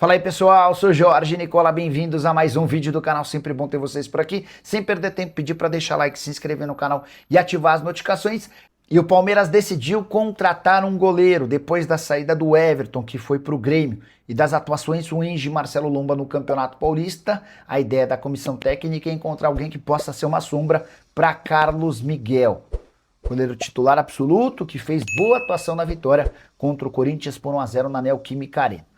Fala aí pessoal, sou Jorge Nicola, bem-vindos a mais um vídeo do canal, sempre bom ter vocês por aqui. Sem perder tempo, pedir para deixar like, se inscrever no canal e ativar as notificações. E o Palmeiras decidiu contratar um goleiro depois da saída do Everton, que foi para o Grêmio, e das atuações ruins de Marcelo Lomba no Campeonato Paulista. A ideia da comissão técnica é encontrar alguém que possa ser uma sombra para Carlos Miguel, goleiro titular absoluto, que fez boa atuação na vitória contra o Corinthians por 1-0 na Neoquímica Arena.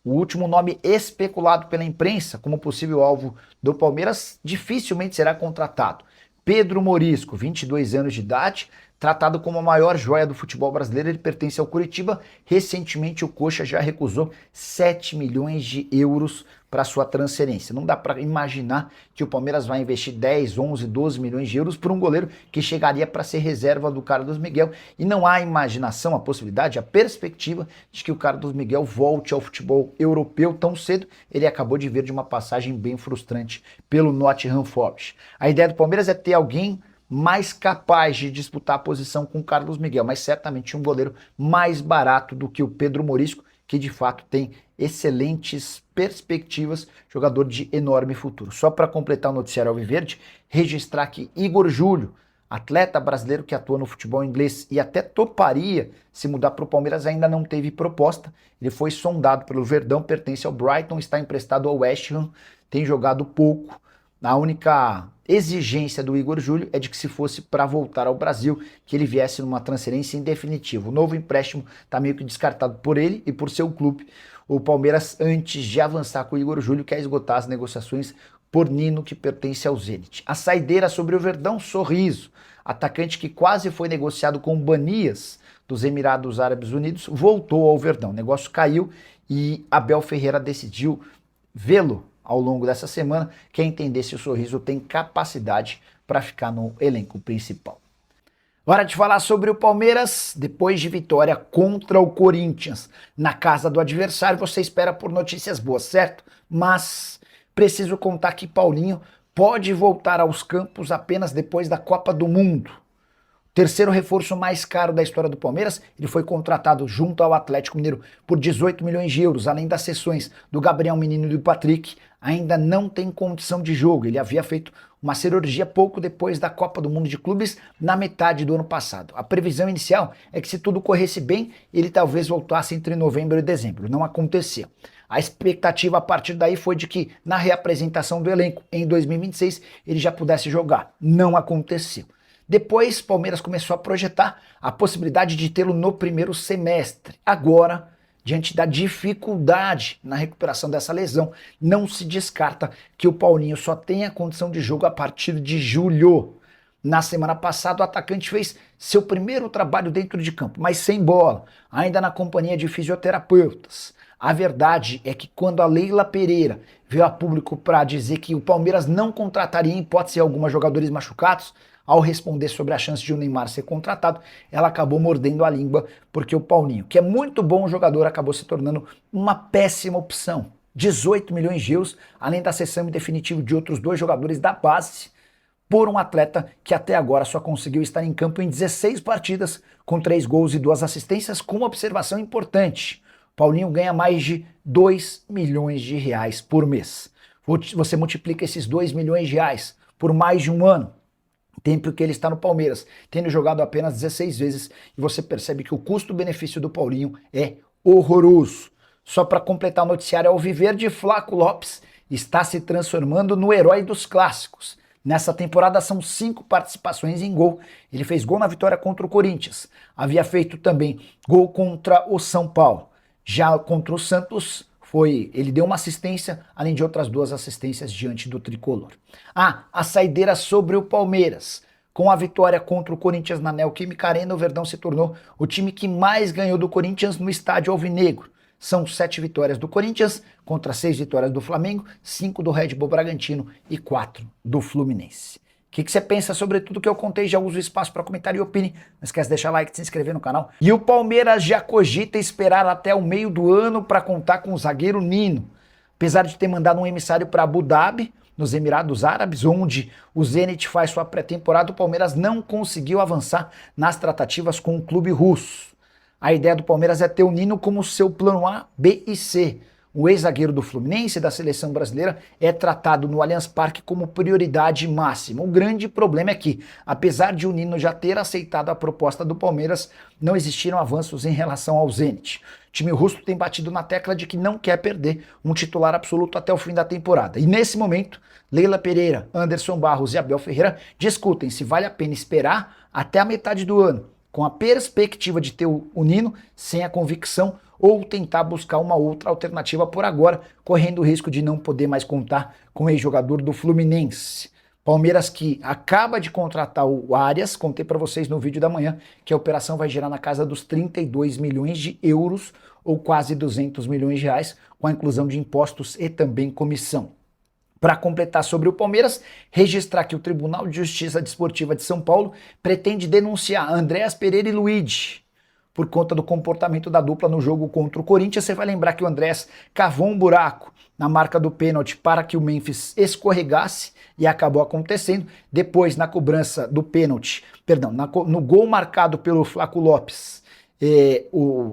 O último nome especulado pela imprensa como possível alvo do Palmeiras dificilmente será contratado. Pedro Morisco, 22 anos de idade, tratado como a maior joia do futebol brasileiro, ele pertence ao Curitiba. Recentemente o Coxa já recusou 7 milhões de euros para sua transferência. Não dá para imaginar que o Palmeiras vai investir 10, 11, 12 milhões de euros por um goleiro que chegaria para ser reserva do Carlos Miguel. E não há imaginação, a possibilidade, a perspectiva de que o Carlos Miguel volte ao futebol europeu tão cedo. Ele acabou de vir de uma passagem bem frustrante pelo Nottingham Forest. A ideia do Palmeiras é ter alguém mais capaz de disputar a posição com o Carlos Miguel, mas certamente um goleiro mais barato do que o Pedro Morisco, que de fato tem excelentes perspectivas, jogador de enorme futuro. Só para completar o noticiário alviverde, registrar que Igor Júlio, atleta brasileiro que atua no futebol inglês e até toparia se mudar para o Palmeiras, ainda não teve proposta. Ele foi sondado pelo Verdão, pertence ao Brighton, está emprestado ao West Ham, tem jogado pouco. A única exigência do Igor Júlio é de que se fosse para voltar ao Brasil, que ele viesse numa transferência em definitivo. O novo empréstimo está meio que descartado por ele e por seu clube. O Palmeiras, antes de avançar com o Igor Júlio, quer esgotar as negociações por Nino, que pertence ao Zenit. A saideira sobre o Verdão, Sorriso, atacante que quase foi negociado com o Banias dos Emirados Árabes Unidos, voltou ao Verdão. O negócio caiu e Abel Ferreira decidiu vê-lo ao longo dessa semana, quer entender se o Sorriso tem capacidade para ficar no elenco principal. Hora de falar sobre o Palmeiras. Depois de vitória contra o Corinthians na casa do adversário, você espera por notícias boas, certo? Mas preciso contar que Paulinho pode voltar aos campos apenas depois da Copa do Mundo. Terceiro reforço mais caro da história do Palmeiras, ele foi contratado junto ao Atlético Mineiro por 18 milhões de euros, além das cessões do Gabriel Menino e do Patrick, ainda não tem condição de jogo. Ele havia feito uma cirurgia pouco depois da Copa do Mundo de Clubes, na metade do ano passado. A previsão inicial é que, se tudo corresse bem, ele talvez voltasse entre novembro e dezembro. Não aconteceu. A expectativa a partir daí foi de que, na reapresentação do elenco em 2026, ele já pudesse jogar. Não aconteceu. Depois, Palmeiras começou a projetar a possibilidade de tê-lo no primeiro semestre. Agora, diante da dificuldade na recuperação dessa lesão, não se descarta que o Paulinho só tenha condição de jogo a partir de julho. Na semana passada, o atacante fez seu primeiro trabalho dentro de campo, mas sem bola, ainda na companhia de fisioterapeutas. A verdade é que quando a Leila Pereira veio a público para dizer que o Palmeiras não contrataria em hipótese alguma jogadores machucados, ao responder sobre a chance de o Neymar ser contratado, ela acabou mordendo a língua, porque o Paulinho, que é muito bom jogador, acabou se tornando uma péssima opção. 18 milhões de euros, além da cessão em definitivo de outros dois jogadores da base, por um atleta que até agora só conseguiu estar em campo em 16 partidas, com 3 gols e 2 assistências, com uma observação importante. Paulinho ganha mais de 2 milhões de reais por mês. Você multiplica esses 2 milhões de reais por mais de um ano, tempo que ele está no Palmeiras, tendo jogado apenas 16 vezes, e você percebe que o custo-benefício do Paulinho é horroroso. Só para completar o noticiário alviverde, Flaco Lopes está se transformando no herói dos clássicos. Nessa temporada são 5 participações em gol. Ele fez gol na vitória contra o Corinthians, havia feito também gol contra o São Paulo. Já contra o Santos, ele deu uma assistência, além de outras 2 assistências diante do tricolor. A saideira sobre o Palmeiras. Com a vitória contra o Corinthians na Neoquímica Arena, o Verdão se tornou o time que mais ganhou do Corinthians no estádio alvinegro. São 7 vitórias do Corinthians contra 6 vitórias do Flamengo, 5 do Red Bull Bragantino e 4 do Fluminense. O que você pensa sobre tudo que eu contei? Já uso o espaço para comentar e opine. Não esquece de deixar like e se inscrever no canal. E o Palmeiras já cogita esperar até o meio do ano para contar com o zagueiro Nino. Apesar de ter mandado um emissário para Abu Dhabi, nos Emirados Árabes, onde o Zenit faz sua pré-temporada, o Palmeiras não conseguiu avançar nas tratativas com o clube russo. A ideia do Palmeiras é ter o Nino como seu plano A, B e C. o ex-zagueiro do Fluminense e da seleção brasileira, é tratado no Allianz Parque como prioridade máxima. O grande problema é que, apesar de o Nino já ter aceitado a proposta do Palmeiras, não existiram avanços em relação ao Zenit. O time russo tem batido na tecla de que não quer perder um titular absoluto até o fim da temporada. E nesse momento, Leila Pereira, Anderson Barros e Abel Ferreira discutem se vale a pena esperar até a metade do ano, com a perspectiva de ter o Nino sem a convicção, ou tentar buscar uma outra alternativa por agora, correndo o risco de não poder mais contar com o ex-jogador do Fluminense. Palmeiras que acaba de contratar o Arias, contei para vocês no vídeo da manhã que a operação vai gerar na casa dos 32 milhões de euros, ou quase 200 milhões de reais, com a inclusão de impostos e também comissão. Para completar sobre o Palmeiras, registrar que o Tribunal de Justiça Desportiva de São Paulo pretende denunciar Andréas Pereira e Luigi por conta do comportamento da dupla no jogo contra o Corinthians. Você vai lembrar que o Andréas cavou um buraco na marca do pênalti para que o Memphis escorregasse e acabou acontecendo. Depois, na cobrança do pênalti, no gol marcado pelo Flaco Lopes,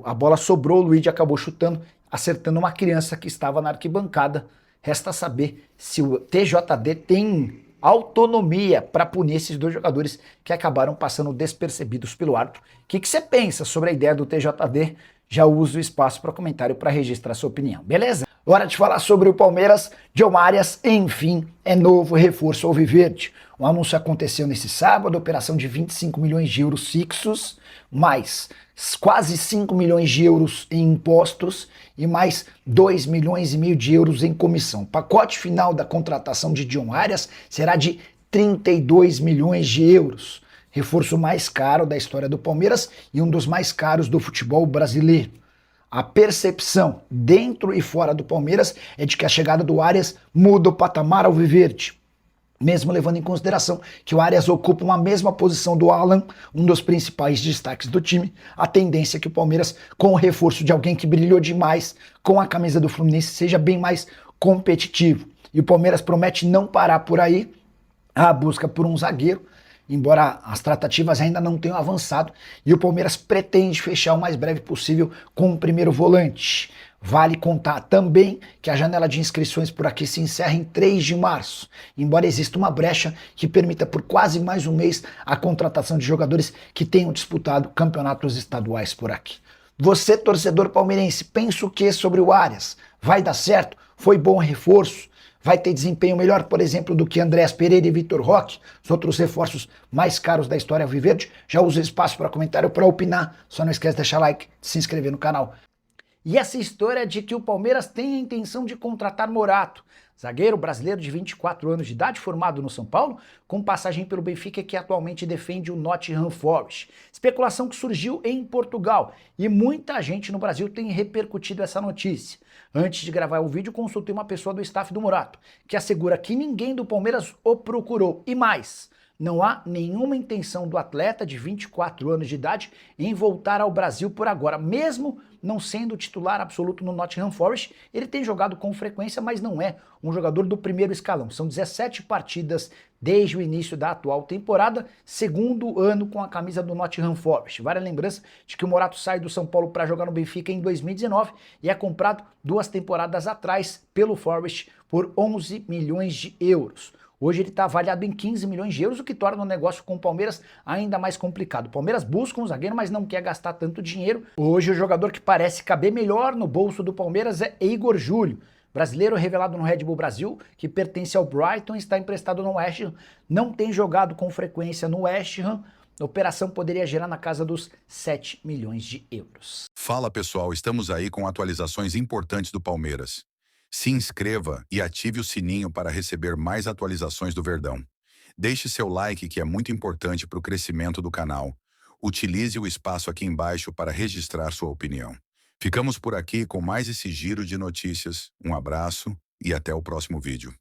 a bola sobrou, o Luigi acabou chutando, acertando uma criança que estava na arquibancada. Resta saber se o TJD tem autonomia para punir esses dois jogadores que acabaram passando despercebidos pelo árbitro. O que você pensa sobre a ideia do TJD? Já uso o espaço para comentário para registrar sua opinião, beleza? Hora de falar sobre o Palmeiras. John Arias, enfim, é novo reforço alviverde. O anúncio aconteceu nesse sábado, operação de 25 milhões de euros fixos, mais quase 5 milhões de euros em impostos e mais 2 milhões e meio de euros em comissão. O pacote final da contratação de John Arias será de 32 milhões de euros. Reforço mais caro da história do Palmeiras e um dos mais caros do futebol brasileiro. A percepção dentro e fora do Palmeiras é de que a chegada do Arias muda o patamar alviverde, mesmo levando em consideração que o Arias ocupa uma mesma posição do Alan, um dos principais destaques do time. A tendência é que o Palmeiras, com o reforço de alguém que brilhou demais com a camisa do Fluminense, seja bem mais competitivo. E o Palmeiras promete não parar por aí a busca por um zagueiro, embora as tratativas ainda não tenham avançado, e o Palmeiras pretende fechar o mais breve possível com o primeiro volante. Vale contar também que a janela de inscrições por aqui se encerra em 3 de março, embora exista uma brecha que permita por quase mais um mês a contratação de jogadores que tenham disputado campeonatos estaduais por aqui. Você, torcedor palmeirense, pensa o que sobre o Arias? Vai dar certo? Foi bom reforço? Vai ter desempenho melhor, por exemplo, do que Andréas Pereira e Vitor Roque, os outros reforços mais caros da história alviverde? Já usa espaço para comentário para opinar. Só não esquece de deixar like, de se inscrever no canal. E essa história de que o Palmeiras tem a intenção de contratar Morato, zagueiro brasileiro de 24 anos de idade, formado no São Paulo, com passagem pelo Benfica, que atualmente defende o Nottingham Forest. Especulação que surgiu em Portugal e muita gente no Brasil tem repercutido essa notícia. Antes de gravar o vídeo, consultei uma pessoa do staff do Morato, que assegura que ninguém do Palmeiras o procurou. E mais, não há nenhuma intenção do atleta de 24 anos de idade em voltar ao Brasil por agora. Mesmo não sendo titular absoluto no Nottingham Forest, ele tem jogado com frequência, mas não é um jogador do primeiro escalão. São 17 partidas desde o início da atual temporada, segundo ano com a camisa do Nottingham Forest. Vale a lembrança de que o Morato sai do São Paulo para jogar no Benfica em 2019 e é comprado 2 temporadas atrás pelo Forest por 11 milhões de euros. Hoje ele está avaliado em 15 milhões de euros, o que torna o negócio com o Palmeiras ainda mais complicado. O Palmeiras busca um zagueiro, mas não quer gastar tanto dinheiro. Hoje o jogador que parece caber melhor no bolso do Palmeiras é Igor Júlio, brasileiro revelado no Red Bull Brasil, que pertence ao Brighton e está emprestado no West Ham. Não tem jogado com frequência no West Ham. A operação poderia gerar na casa dos 7 milhões de euros. Fala pessoal, estamos aí com atualizações importantes do Palmeiras. Se inscreva e ative o sininho para receber mais atualizações do Verdão. Deixe seu like, que é muito importante para o crescimento do canal. Utilize o espaço aqui embaixo para registrar sua opinião. Ficamos por aqui com mais esse giro de notícias. Um abraço e até o próximo vídeo.